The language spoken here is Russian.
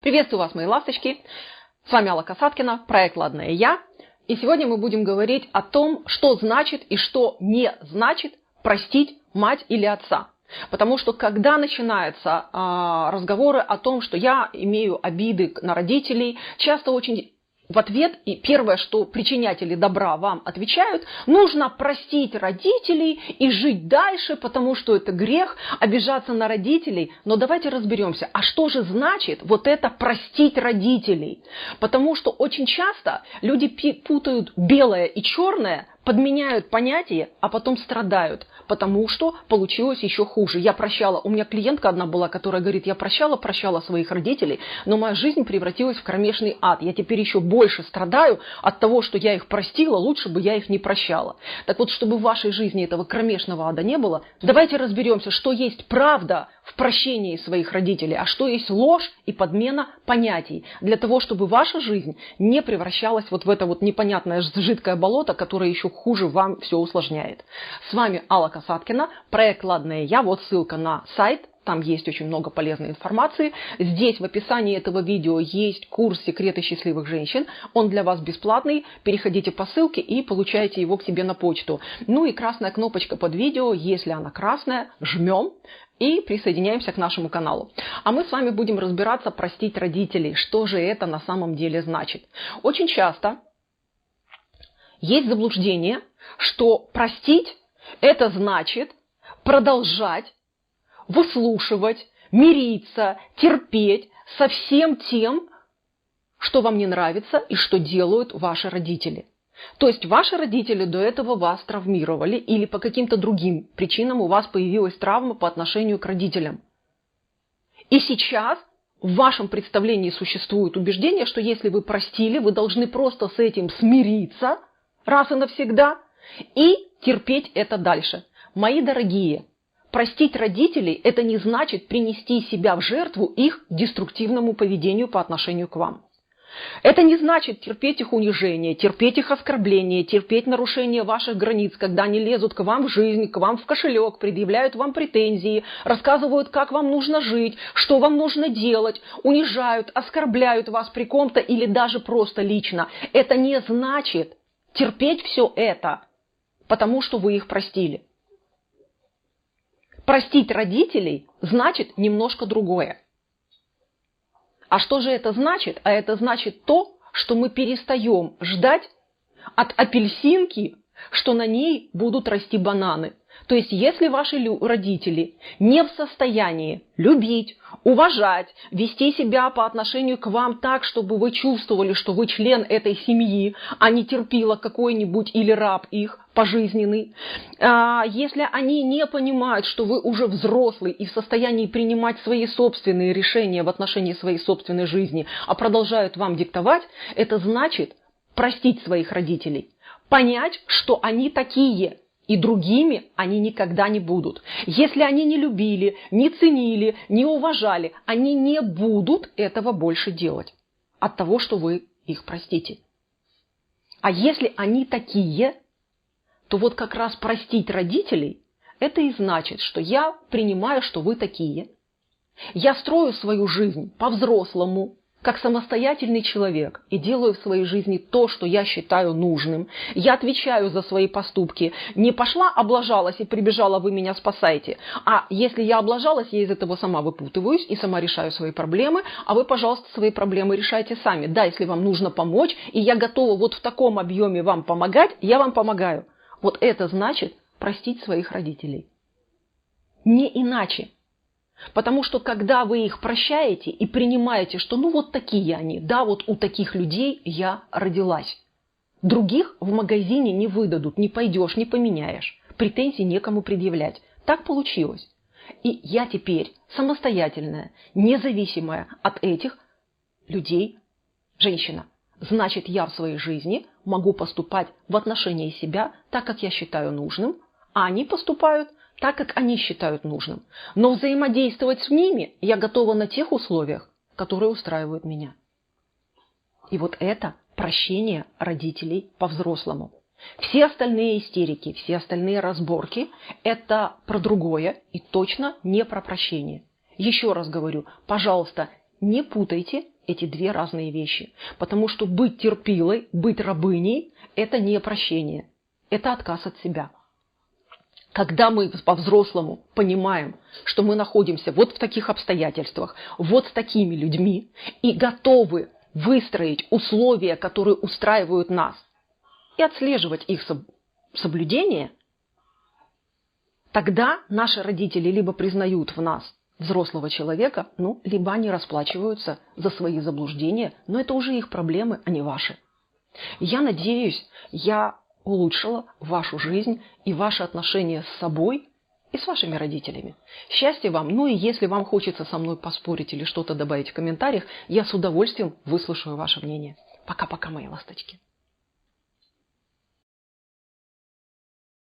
Приветствую вас, мои ласточки! С вами Алла Касаткина, проект «Ладная я». И сегодня мы будем говорить о том, что значит и что не значит простить мать или отца. Потому что когда начинаются разговоры о том, что я имею обиды на родителей, часто очень в ответ, и первое, что причинятели добра вам отвечают, нужно простить родителей и жить дальше, потому что это грех, обижаться на родителей. Но давайте разберемся, а что же значит вот это простить родителей? Потому что очень часто люди путают белое и черное, подменяют понятия, а потом страдают, потому что получилось еще хуже. Я прощала, у меня клиентка одна была, которая говорит, я прощала своих родителей, но моя жизнь превратилась в кромешный ад. Я теперь еще больше страдаю от того, что я их простила, лучше бы я их не прощала. Так вот, чтобы в вашей жизни этого кромешного ада не было, давайте разберемся, что есть правда в прощении своих родителей, а что есть ложь и подмена понятий, для того, чтобы ваша жизнь не превращалась вот в это вот непонятное жидкое болото, которое еще хуже вам все усложняет. С вами Алла Касаткина, проект «Ладная я». Вот ссылка на сайт. Там есть очень много полезной информации. Здесь в описании этого видео есть курс «Секреты счастливых женщин». Он для вас бесплатный. Переходите по ссылке и получаете его к себе на почту. Ну и красная кнопочка под видео, если она красная, жмем и присоединяемся к нашему каналу. А мы с вами будем разбираться, простить родителей. Что же это на самом деле значит? Очень часто есть заблуждение, что простить – это значит продолжать выслушивать, мириться, терпеть со всем тем, что вам не нравится и что делают ваши родители. То есть ваши родители до этого вас травмировали или по каким-то другим причинам у вас появилась травма по отношению к родителям. И сейчас в вашем представлении существует убеждение, что если вы простили, вы должны просто с этим смириться раз и навсегда и терпеть это дальше. Мои дорогие, простить родителей – это не значит принести себя в жертву их деструктивному поведению по отношению к вам. Это не значит терпеть их унижение, терпеть их оскорбления, терпеть нарушение ваших границ, когда они лезут к вам в жизнь, к вам в кошелек, предъявляют вам претензии, рассказывают, как вам нужно жить, что вам нужно делать, унижают, оскорбляют вас при ком-то или даже просто лично. Это не значит терпеть все это, потому что вы их простили. Простить родителей значит немножко другое. А что же это значит? А это значит то, что мы перестаем ждать от апельсинки, что на ней будут расти бананы. То есть, если ваши родители не в состоянии любить, уважать, вести себя по отношению к вам так, чтобы вы чувствовали, что вы член этой семьи, а не терпила какой-нибудь или раб их пожизненный, если они не понимают, что вы уже взрослый и в состоянии принимать свои собственные решения в отношении своей собственной жизни, а продолжают вам диктовать, это значит простить своих родителей, понять, что они такие, и другими они никогда не будут. Если они не любили, не ценили, не уважали, они не будут этого больше делать от того, что вы их простите. А если они такие, то вот как раз простить родителей – это и значит, что я принимаю, что вы такие. Я строю свою жизнь по-взрослому, как самостоятельный человек, и делаю в своей жизни то, что я считаю нужным. Я отвечаю за свои поступки. Не пошла, облажалась и прибежала, вы меня спасайте. А если я облажалась, я из этого сама выпутываюсь и сама решаю свои проблемы, а вы, пожалуйста, свои проблемы решайте сами. Да, если вам нужно помочь, и я готова вот в таком объеме вам помогать, я вам помогаю. Вот это значит простить своих родителей. Не иначе. Потому что когда вы их прощаете и принимаете, что ну вот такие они, да, вот у таких людей я родилась. Других в магазине не выдадут, не пойдешь, не поменяешь. Претензий некому предъявлять. Так получилось. И я теперь самостоятельная, независимая от этих людей женщина. Значит, я в своей жизни могу поступать в отношении себя так, как я считаю нужным, а они поступают так, как они считают нужным. Но взаимодействовать с ними я готова на тех условиях, которые устраивают меня. И вот это прощение родителей по-взрослому. Все остальные истерики, все остальные разборки – это про другое и точно не про прощение. Еще раз говорю, пожалуйста, Не путайте эти две разные вещи. Потому что быть терпилой, быть рабыней – это не прощение. Это отказ от себя. Когда мы по-взрослому понимаем, что мы находимся вот в таких обстоятельствах, вот с такими людьми, и готовы выстроить условия, которые устраивают нас, и отслеживать их соблюдение, тогда наши родители либо признают в нас взрослого человека, либо они расплачиваются за свои заблуждения, но это уже их проблемы, а не ваши. Я надеюсь, я улучшила вашу жизнь и ваши отношения с собой и с вашими родителями. Счастья вам! И если вам хочется со мной поспорить или что-то добавить в комментариях, я с удовольствием выслушаю ваше мнение. Пока-пока, мои ласточки.